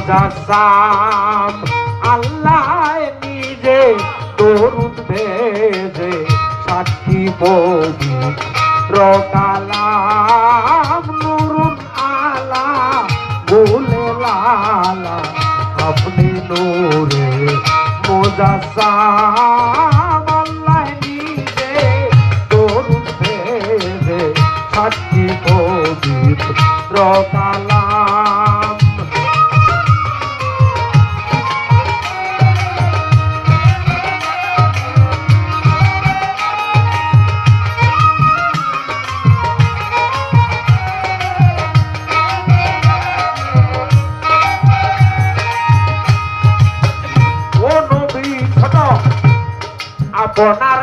মুজাসসাম আল্লাহ নিজে দরুদ ভেজে সাক্ষী পবিত্র কালাম নুরুন আলা বলে লালা আপনি নূরে মুজাসসাম আল্লাহ নিজে দরুদ ভেজে সাক্ষী পবিত্র কালাম আপনার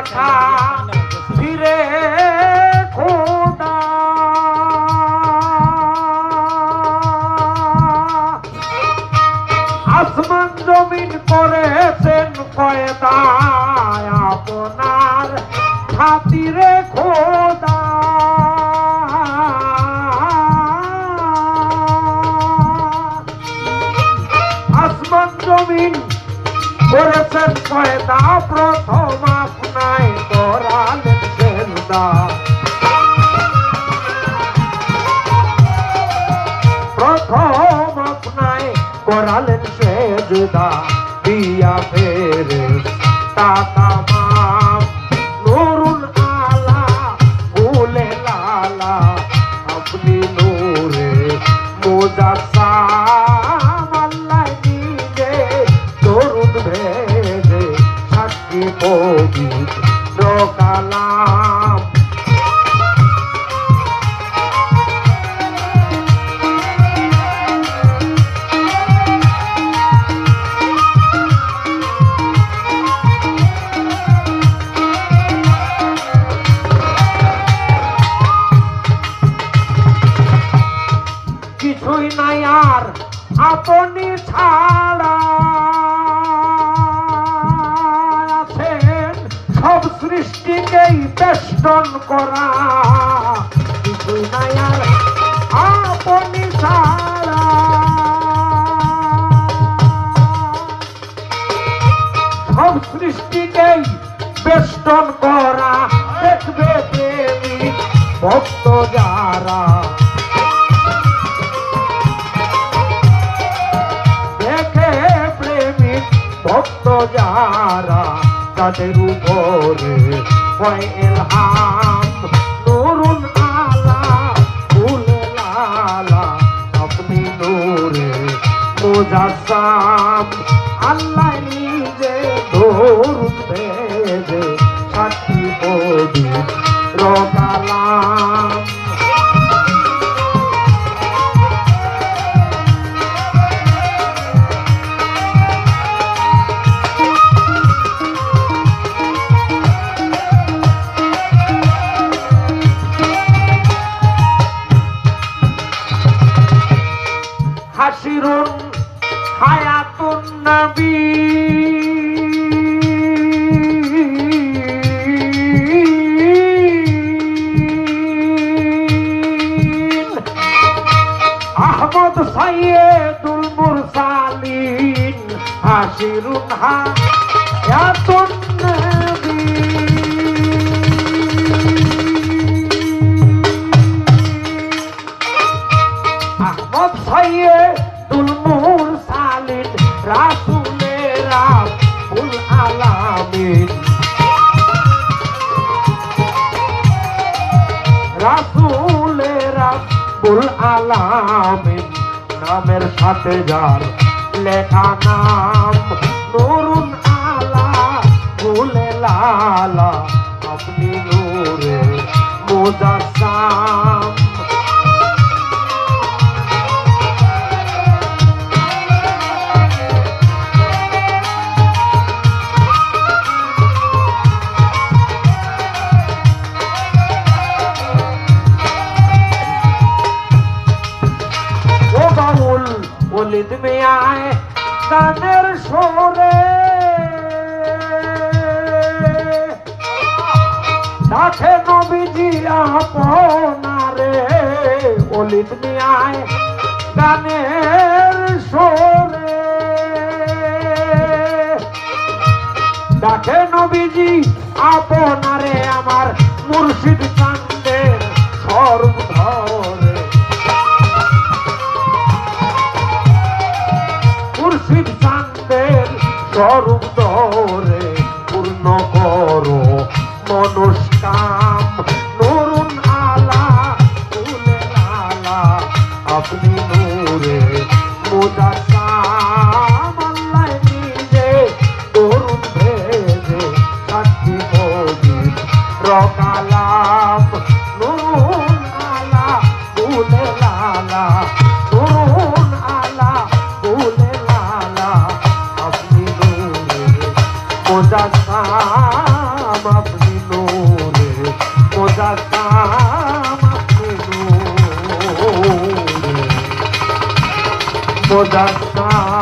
ফিরে খোদা আসমান জমিন করেছেন পয়দা আপনার খাতিরে খোদা আসমান জমিন করেছেন পয়দা প্রথম আপনায় করালেন সেজদা প্রথম আপনায় করালেন সেজদা দিয়া ফেরেশতা তামাম নূরুল আলা বলে লালা আপনি নূরে মুজাসসাম আল্লাহ নিজে দরুদ ভেজে সাক্ষী পবিত্র কালাম কিছুই নাই আর আপনি ছাড়া আছেন সব সৃষ্টিকেই বেষ্টন করা কিছুই নাই আর আপনি ছাড়া সব সৃষ্টিকেই বেষ্টন করা দেখবে প্রেমিক ভক্ত যারা ভক্ত যারা তাদের উপরে হয় ইলহাম নুরুন আলা বলে লালা আপনি নূরে মুজাসসাম আল্লাহ নিজে দরুদ ভেজে সাক্ষী পবিত্র কালাম হাসিরুন হায়াতুন নবী আহমদ সাইয়্যিদুল মুরসালিন হাসিরুন হায়াতুন নবী আহমদ সাইয়্যিদুল মুরসালিন রাসূলে রাব্বুল আলামিন রাসূলে রাব্বুল আলামিন নামের সাথে যার লেখা নাম নুরুন আলা বলে লালা আপনি নূরে মুজাসসাম ওলিদ মিয়ায় গানের সুরে ডাকে নবীজি আপনারে ওলিদ মিয়ায় গানের সুরে ডাকে নবীজি আপনারে আমার মুর্শিদ চান্দের স্বরূপ ধরে মুর্শিদ চান্দের স্বরূপ ধরে পূর্ণ করো মনুষ্কাম নুরুন আলা ফুলে লালা আপনি নূরে মুজাসসাম আল্লাহ নিজে তরুণ ভেজে সাক্ষী মজিদ রকালাম নুরুন আলা ফুলে লালা নুরুন আলা ফুলে লালা আপনি নূরে মুজাসসাম আপনি নূরে মুজাসসাম আপনি নূরে মুজাসসাম